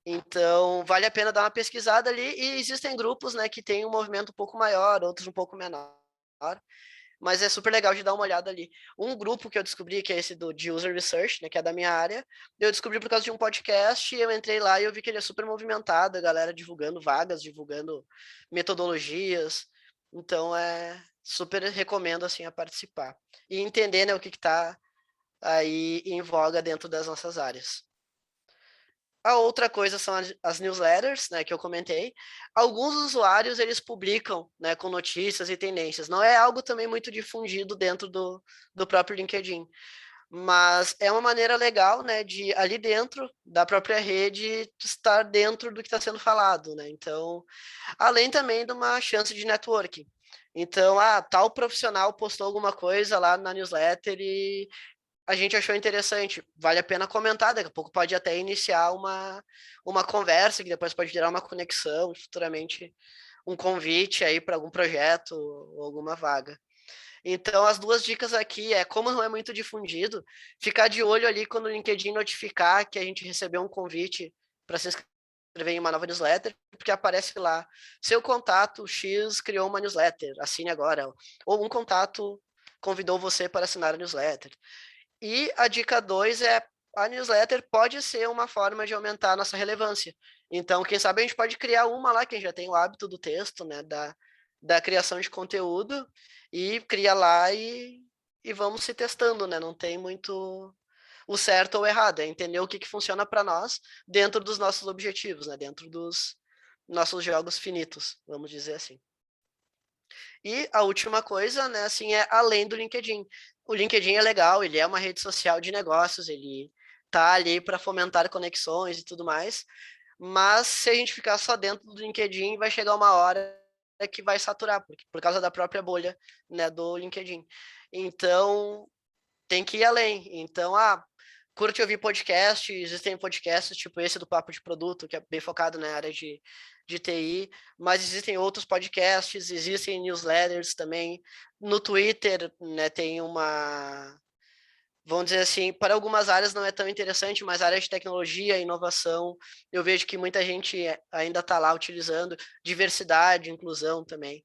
Então, vale a pena dar uma pesquisada ali e existem grupos, né, que tem um movimento um pouco maior, outros um pouco menor, mas é super legal de dar uma olhada ali. Um grupo que eu descobri, que é esse de User Research, né, que é da minha área, eu descobri por causa de um podcast, eu entrei lá e eu vi que ele é super movimentado, a galera divulgando vagas, divulgando metodologias, então super recomendo, assim, a participar. E entender, né, o que está aí em voga dentro das nossas áreas. A outra coisa são as newsletters, né, que eu comentei. Alguns usuários, eles publicam, né, com notícias e tendências. Não é algo também muito difundido dentro do próprio LinkedIn. Mas é uma maneira legal, né, de ali dentro da própria rede estar dentro do que está sendo falado, né? Então, além também de uma chance de networking. Então, tal profissional postou alguma coisa lá na newsletter e a gente achou interessante, vale a pena comentar, daqui a pouco pode até iniciar uma conversa, que depois pode gerar uma conexão, futuramente um convite aí para algum projeto ou alguma vaga. Então, as duas dicas aqui como não é muito difundido, ficar de olho ali quando o LinkedIn notificar que a gente recebeu um convite para se inscrever em uma nova newsletter, porque aparece lá, seu contato X criou uma newsletter, assine agora. Ou um contato convidou você para assinar a newsletter. E a dica 2 a newsletter pode ser uma forma de aumentar a nossa relevância. Então, quem sabe a gente pode criar uma lá, quem já tem o hábito do texto, né, da criação de conteúdo, e cria lá e vamos se testando, né? Não tem muito o certo ou errado, é entender o que funciona para nós dentro dos nossos objetivos, né? Dentro nossos jogos finitos, vamos dizer assim. E a última coisa, né, assim, é além do LinkedIn. O LinkedIn é legal, ele é uma rede social de negócios, ele tá ali para fomentar conexões e tudo mais, mas se a gente ficar só dentro do LinkedIn, vai chegar uma hora que vai saturar, por causa da própria bolha, né, do LinkedIn. Então, tem que ir além. Então, curte ouvir podcast, existem podcasts tipo esse do Papo de Produto, que é bem focado na área de TI, mas existem outros podcasts, existem newsletters também. No Twitter, né, tem uma, vamos dizer assim, para algumas áreas não é tão interessante, mas a área de tecnologia, inovação, eu vejo que muita gente ainda está lá utilizando, diversidade, inclusão também.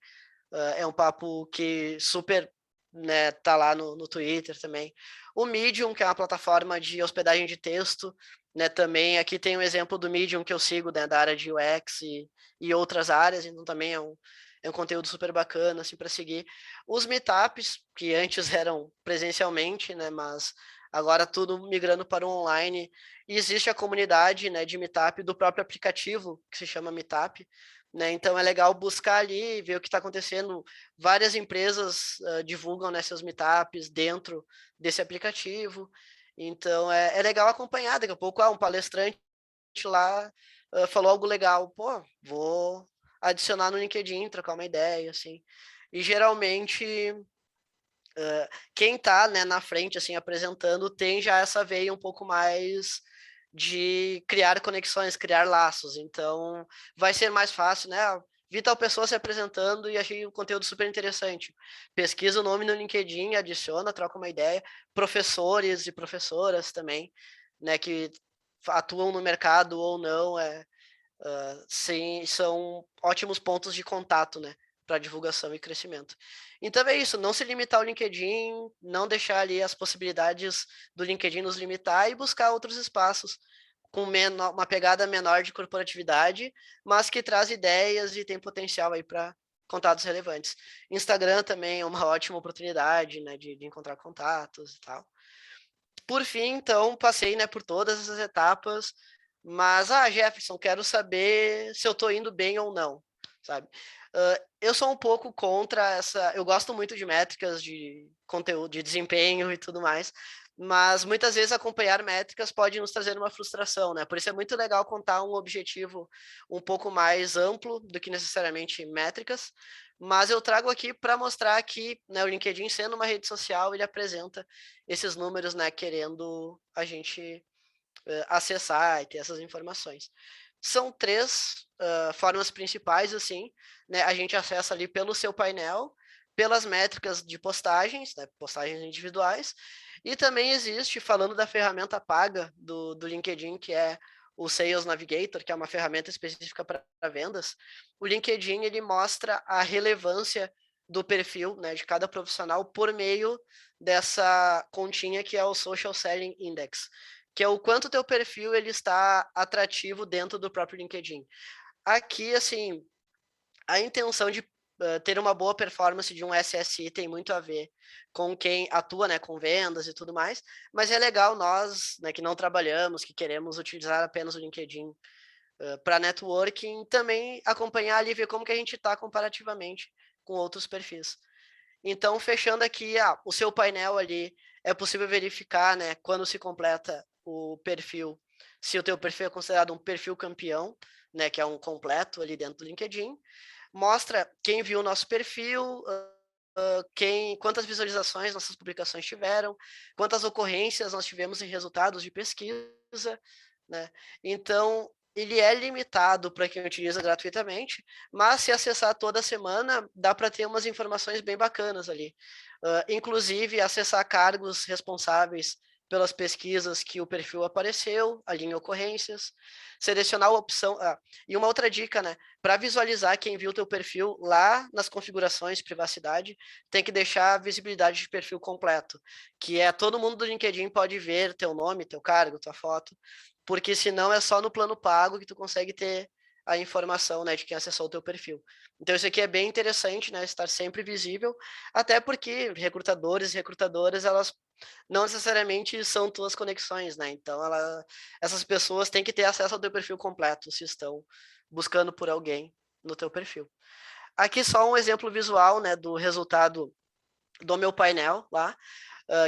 É um papo que super, né, tá lá no Twitter também. O Medium, que é uma plataforma de hospedagem de texto, né, também aqui tem um exemplo do Medium que eu sigo, né, da área de UX e outras áreas, então também é um conteúdo super bacana, assim, para seguir. Os meetups, que antes eram presencialmente, né, mas agora tudo migrando para o online, e existe a comunidade, né, de meetup do próprio aplicativo, que se chama Meetup, né? Então é legal buscar ali, ver o que está acontecendo. Várias empresas divulgam, né, seus meetups dentro desse aplicativo. Então é legal acompanhar. Daqui a pouco um palestrante lá falou algo legal. Pô, vou adicionar no LinkedIn, trocar uma ideia, assim. E geralmente quem está, né, na frente, assim, apresentando, tem já essa veia um pouco mais de criar conexões, criar laços. Então, vai ser mais fácil, né? Vi tal pessoa se apresentando e achei o conteúdo super interessante. Pesquisa o nome no LinkedIn, adiciona, troca uma ideia. Professores e professoras também, né, que atuam no mercado ou não, sim, são ótimos pontos de contato, né, para divulgação e crescimento. Então é isso, não se limitar ao LinkedIn, não deixar ali as possibilidades do LinkedIn nos limitar e buscar outros espaços com uma pegada menor de corporatividade, mas que traz ideias e tem potencial aí para contatos relevantes. Instagram também é uma ótima oportunidade, né, de encontrar contatos e tal. Por fim, então, passei, né, por todas essas etapas, mas, Jefferson, quero saber se eu estou indo bem ou não, sabe? Eu sou um pouco contra essa. Eu gosto muito de métricas de conteúdo, de desempenho e tudo mais, mas muitas vezes acompanhar métricas pode nos trazer uma frustração, né? Por isso é muito legal contar um objetivo um pouco mais amplo do que necessariamente métricas, mas eu trago aqui para mostrar que, né, o LinkedIn, sendo uma rede social, ele apresenta esses números, né, querendo a gente acessar e ter essas informações. São três formas principais, assim, né? A gente acessa ali pelo seu painel, pelas métricas de postagens, né, postagens individuais, e também existe, falando da ferramenta paga do LinkedIn, que é o Sales Navigator, que é uma ferramenta específica para vendas, o LinkedIn ele mostra a relevância do perfil, né, de cada profissional por meio dessa continha que é o Social Selling Index, que é o quanto teu perfil ele está atrativo dentro do próprio LinkedIn. Aqui, assim, a intenção de ter uma boa performance de um SSI tem muito a ver com quem atua, né, com vendas e tudo mais, mas é legal nós, né, que não trabalhamos, que queremos utilizar apenas o LinkedIn para networking, também acompanhar ali, ver como que a gente está comparativamente com outros perfis. Então, fechando aqui, o seu painel ali, é possível verificar, né, quando se completa o perfil, se o teu perfil é considerado um perfil campeão, né, que é um completo ali dentro do LinkedIn. Mostra quem viu o nosso perfil, quantas visualizações nossas publicações tiveram, quantas ocorrências nós tivemos em resultados de pesquisa, né? Então, ele é limitado para quem utiliza gratuitamente, mas se acessar toda semana, dá para ter umas informações bem bacanas ali. Inclusive, acessar cargos responsáveis pelas pesquisas que o perfil apareceu, ali em ocorrências, selecionar a opção. E uma outra dica, né? Para visualizar quem viu o teu perfil lá nas configurações, privacidade, tem que deixar a visibilidade de perfil completo, que é todo mundo do LinkedIn pode ver teu nome, teu cargo, tua foto, porque senão é só no plano pago que tu consegue ter a informação, né, de quem acessou o teu perfil. Então isso aqui é bem interessante, né, estar sempre visível, até porque recrutadores e recrutadoras, elas não necessariamente são tuas conexões, né? Então, essas pessoas têm que ter acesso ao teu perfil completo, se estão buscando por alguém no teu perfil. Aqui só um exemplo visual, né, do resultado do meu painel lá,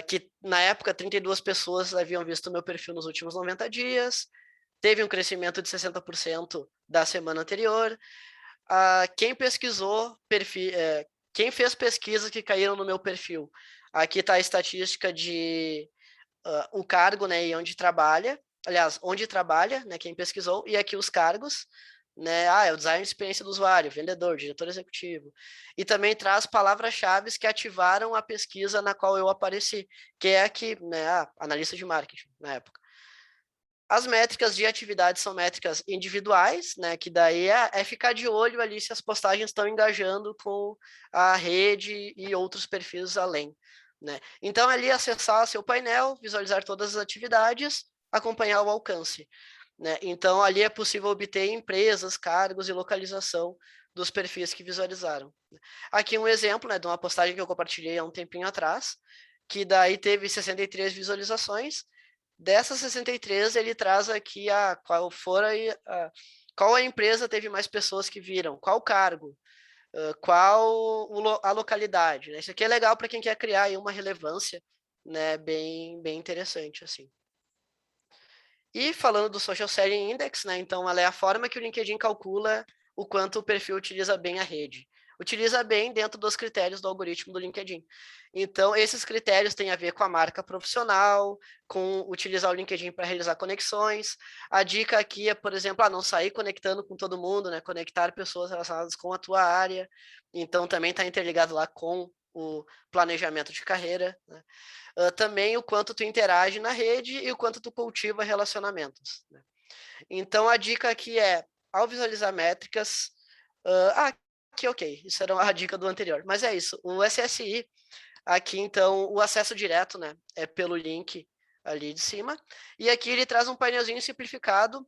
que na época 32 pessoas haviam visto o meu perfil nos últimos 90 dias, teve um crescimento de 60% da semana anterior. Quem pesquisou perfil, quem fez pesquisas que caíram no meu perfil, aqui está a estatística de o cargo, né, e onde trabalha, aliás, onde trabalha, né, quem pesquisou, e aqui os cargos, né, é o design de experiência do usuário, vendedor, diretor executivo, e também traz palavras-chave que ativaram a pesquisa na qual eu apareci, que é aqui, né, analista de marketing, na época. As métricas de atividade são métricas individuais, né, que daí é ficar de olho ali se as postagens estão engajando com a rede e outros perfis além, né. Então, ali acessar seu painel, visualizar todas as atividades, acompanhar o alcance, né. Então, ali é possível obter empresas, cargos e localização dos perfis que visualizaram. Aqui um exemplo, né, de uma postagem que eu compartilhei há um tempinho atrás, que daí teve 63 visualizações. Dessas 63, ele traz aqui qual a empresa teve mais pessoas que viram, qual cargo, qual a localidade, né? Isso aqui é legal para quem quer criar aí uma relevância, né, bem interessante, assim. E falando do Social Selling Index, né, então ela é a forma que o LinkedIn calcula o quanto o perfil utiliza bem a rede. Utiliza bem dentro dos critérios do algoritmo do LinkedIn. Então, esses critérios têm a ver com a marca profissional, com utilizar o LinkedIn para realizar conexões. A dica aqui é, por exemplo, não sair conectando com todo mundo, né? Conectar pessoas relacionadas com a tua área. Então, também está interligado lá com o planejamento de carreira, né? Também o quanto tu interage na rede e o quanto tu cultiva relacionamentos, né? Então, a dica aqui é, ao visualizar métricas, aqui ok, isso era a dica do anterior, mas é isso, o SSI, aqui então, o acesso direto, né, é pelo link ali de cima, e aqui ele traz um painelzinho simplificado,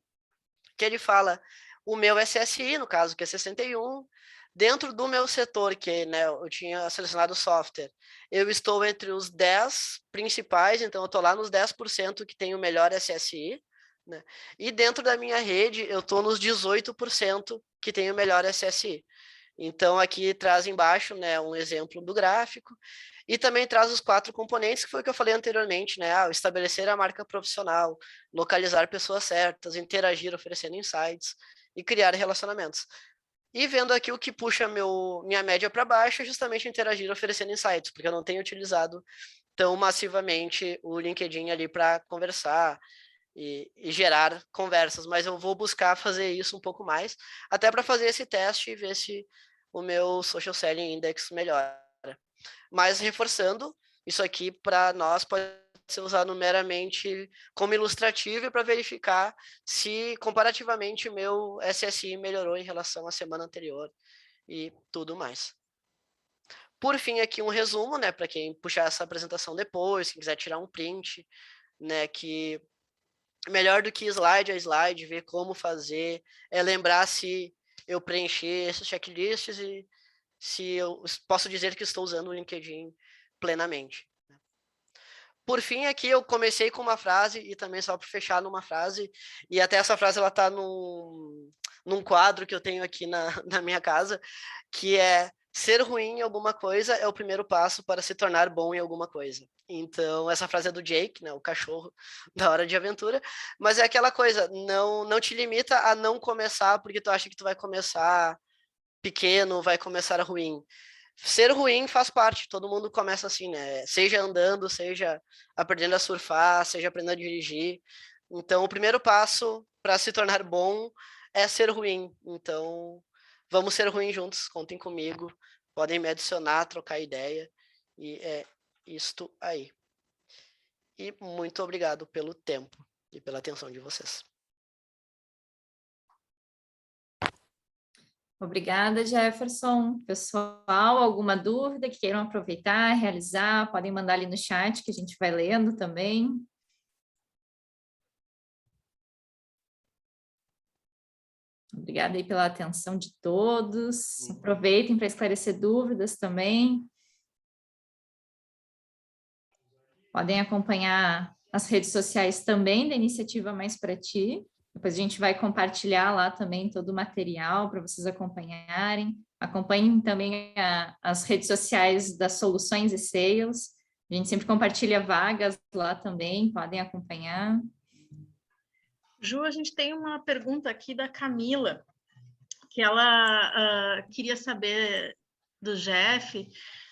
que ele fala o meu SSI, no caso, que é 61, dentro do meu setor, que, né, eu tinha selecionado software, eu estou entre os 10 principais, então eu estou lá nos 10% que tem o melhor SSI, né? E dentro da minha rede, eu estou nos 18% que tem o melhor SSI. Então, aqui traz embaixo, né, um exemplo do gráfico, e também traz os 4 componentes, que foi o que eu falei anteriormente, né, estabelecer a marca profissional, localizar pessoas certas, interagir oferecendo insights e criar relacionamentos. E vendo aqui o que puxa minha média para baixo é justamente interagir oferecendo insights, porque eu não tenho utilizado tão massivamente o LinkedIn ali para conversar, e gerar conversas, mas eu vou buscar fazer isso um pouco mais, até para fazer esse teste e ver se o meu Social Selling Index melhora. Mas reforçando, isso aqui para nós pode ser usado meramente como ilustrativo e para verificar se comparativamente meu SSI melhorou em relação à semana anterior e tudo mais. Por fim, aqui um resumo, né, para quem puxar essa apresentação depois, quem quiser tirar um print, né, que melhor do que slide a slide, ver como fazer, é lembrar se eu preencher esses checklists e se eu posso dizer que estou usando o LinkedIn plenamente. Por fim, aqui eu comecei com uma frase e também só para fechar numa frase, e até essa frase ela está num quadro que eu tenho aqui na minha casa, que é ser ruim em alguma coisa é o primeiro passo para se tornar bom em alguma coisa. Então, essa frase é do Jake, né, o cachorro da Hora de Aventura, mas é aquela coisa, não te limita a não começar porque tu acha que tu vai começar pequeno, vai começar ruim. Ser ruim faz parte, todo mundo começa assim, né? Seja andando, seja aprendendo a surfar, seja aprendendo a dirigir. Então, o primeiro passo para se tornar bom é ser ruim. Então, vamos ser ruim juntos, contem comigo, podem me adicionar, trocar ideia, e é isto aí. E muito obrigado pelo tempo e pela atenção de vocês. Obrigada, Jefferson. Pessoal, alguma dúvida que queiram aproveitar, realizar, podem mandar ali no chat que a gente vai lendo também. Obrigada aí pela atenção de todos. Aproveitem para esclarecer dúvidas também. Podem acompanhar as redes sociais também da Iniciativa Mais Para Ti. Depois a gente vai compartilhar lá também todo o material para vocês acompanharem. Acompanhem também as redes sociais das Soluções e Sales. A gente sempre compartilha vagas lá também, podem acompanhar. Ju, a gente tem uma pergunta aqui da Camila, que ela queria saber do Jeff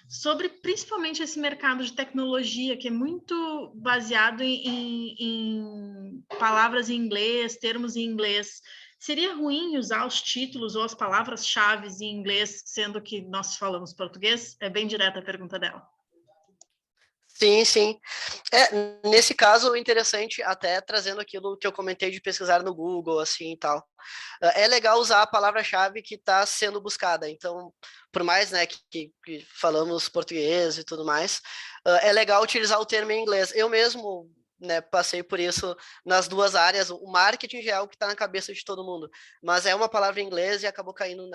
sobre principalmente esse mercado de tecnologia, que é muito baseado em palavras em inglês, termos em inglês. Seria ruim usar os títulos ou as palavras-chave em inglês, sendo que nós falamos português? É bem direta a pergunta dela. Sim, sim. Nesse caso, interessante, até trazendo aquilo que eu comentei de pesquisar no Google, assim, e tal. É legal usar a palavra-chave que está sendo buscada. Então, por mais, né, que falamos português e tudo mais, é legal utilizar o termo em inglês. Eu mesmo, né, passei por isso nas duas áreas. O marketing já é o que está na cabeça de todo mundo, mas é uma palavra em inglês e acabou caindo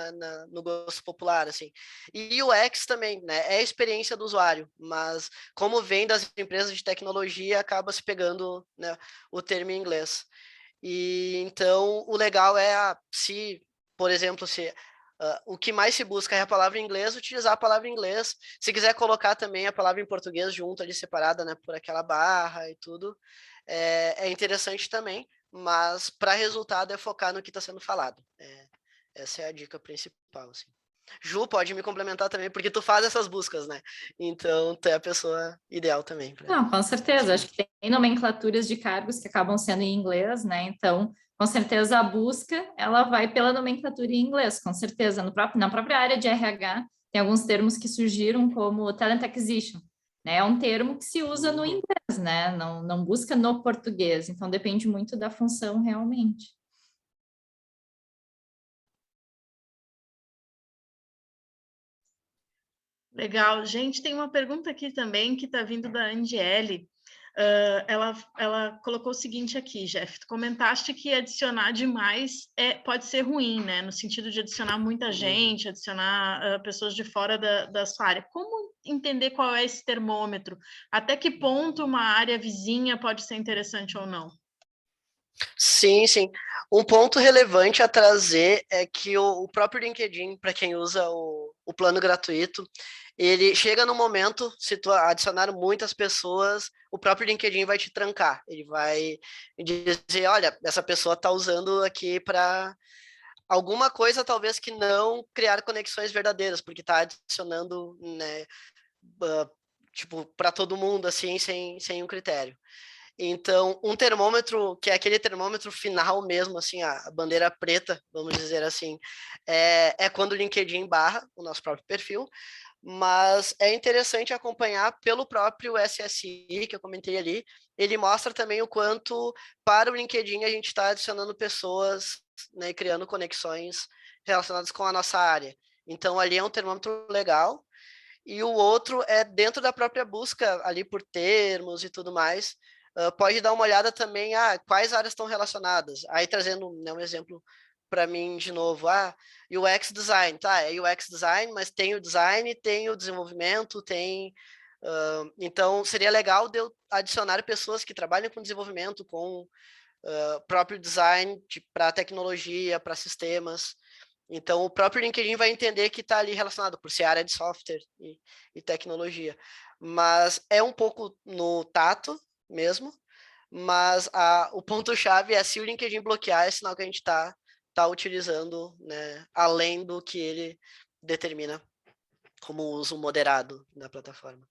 no gosto popular, assim. E o UX também, né, é a experiência do usuário, mas como vem das empresas de tecnologia, acaba se pegando, né, o termo em inglês. E então o legal é se, por exemplo, se o que mais se busca é a palavra em inglês, utilizar a palavra em inglês. Se quiser colocar também a palavra em português junto ali separada, né, por aquela barra e tudo, é interessante também, mas para resultado é focar no que está sendo falado. Essa é a dica principal, assim. Ju, pode me complementar também, porque tu faz essas buscas, né? Então, tu é a pessoa ideal também. Não, com certeza. Acho que tem nomenclaturas de cargos que acabam sendo em inglês, né? Então, com certeza a busca, ela vai pela nomenclatura em inglês, com certeza. Na própria área de RH, tem alguns termos que surgiram como talent acquisition, né? É um termo que se usa no inglês, né? Não busca no português. Então, depende muito da função realmente. Legal. Gente, tem uma pergunta aqui também que está vindo da Andiele. Ela colocou o seguinte aqui, Jeff. Tu comentaste que adicionar demais pode ser ruim, né? No sentido de adicionar muita gente, adicionar pessoas de fora da sua área. Como entender qual é esse termômetro? Até que ponto uma área vizinha pode ser interessante ou não? Sim, sim. Um ponto relevante a trazer é que o próprio LinkedIn, para quem usa o plano gratuito, ele chega no momento, se tu adicionar muitas pessoas, o próprio LinkedIn vai te trancar. Ele vai dizer, olha, essa pessoa está usando aqui para alguma coisa, talvez que não criar conexões verdadeiras, porque está adicionando, né, tipo, para todo mundo, assim, sem um critério. Então, um termômetro, que é aquele termômetro final mesmo, assim, a bandeira preta, vamos dizer assim, é quando o LinkedIn barra o nosso próprio perfil, mas é interessante acompanhar pelo próprio SSI, que eu comentei ali, ele mostra também o quanto para o LinkedIn a gente está adicionando pessoas, né, criando conexões relacionadas com a nossa área. Então, ali é um termômetro legal, e o outro é dentro da própria busca ali por termos e tudo mais, pode dar uma olhada também, quais áreas estão relacionadas. Aí trazendo, né, um exemplo para mim de novo, UX design, tá? É UX design, mas tem o design, tem o desenvolvimento, tem. Então seria legal de eu adicionar pessoas que trabalham com desenvolvimento, com próprio design para tecnologia, para sistemas. Então, o próprio LinkedIn vai entender que está ali relacionado por ser área de software e tecnologia. Mas é um pouco no tato mesmo, mas o ponto-chave é se o LinkedIn bloquear, é sinal que a gente tá utilizando, né, além do que ele determina como uso moderado da plataforma.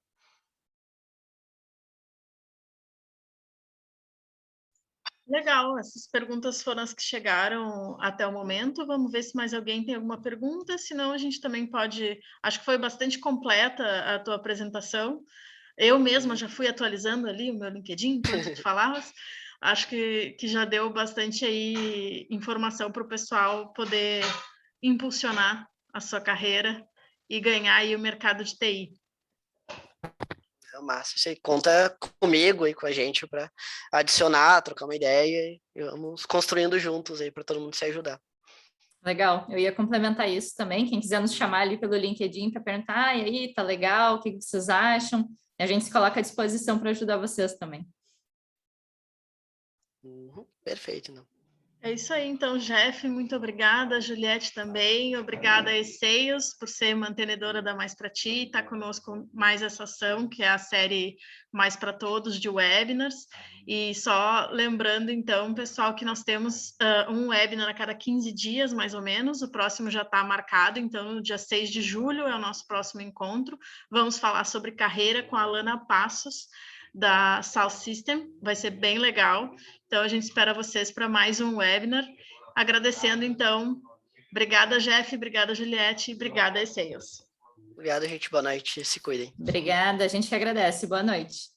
Legal, essas perguntas foram as que chegaram até o momento. Vamos ver se mais alguém tem alguma pergunta, senão a gente também pode... Acho que foi bastante completa a tua apresentação. Eu mesma já fui atualizando ali o meu LinkedIn enquanto tu falavas. Acho que já deu bastante aí informação para o pessoal poder impulsionar a sua carreira e ganhar aí o mercado de TI. Massa, você conta comigo e com a gente para adicionar, trocar uma ideia e vamos construindo juntos aí para todo mundo se ajudar. Legal, eu ia complementar isso também. Quem quiser nos chamar ali pelo LinkedIn para perguntar, e aí, tá legal? O que vocês acham? E a gente se coloca à disposição para ajudar vocês também. Perfeito, não. É isso aí, então, Jeff, muito obrigada, Juliette também, obrigada a Esseios por ser mantenedora da Mais Para Ti, estar conosco mais essa ação, que é a série Mais para Todos de webinars, e só lembrando, então, pessoal, que nós temos um webinar a cada 15 dias, mais ou menos, o próximo já está marcado, então, no dia 6 de julho é o nosso próximo encontro, vamos falar sobre carreira com a Alana Passos, da South System, vai ser bem legal. Então, a gente espera vocês para mais um webinar. Agradecendo, então, obrigada, Jeff, obrigada, Juliette, obrigada, Esseios. Obrigado, gente. Boa noite. Se cuidem. Obrigada, a gente que agradece. Boa noite.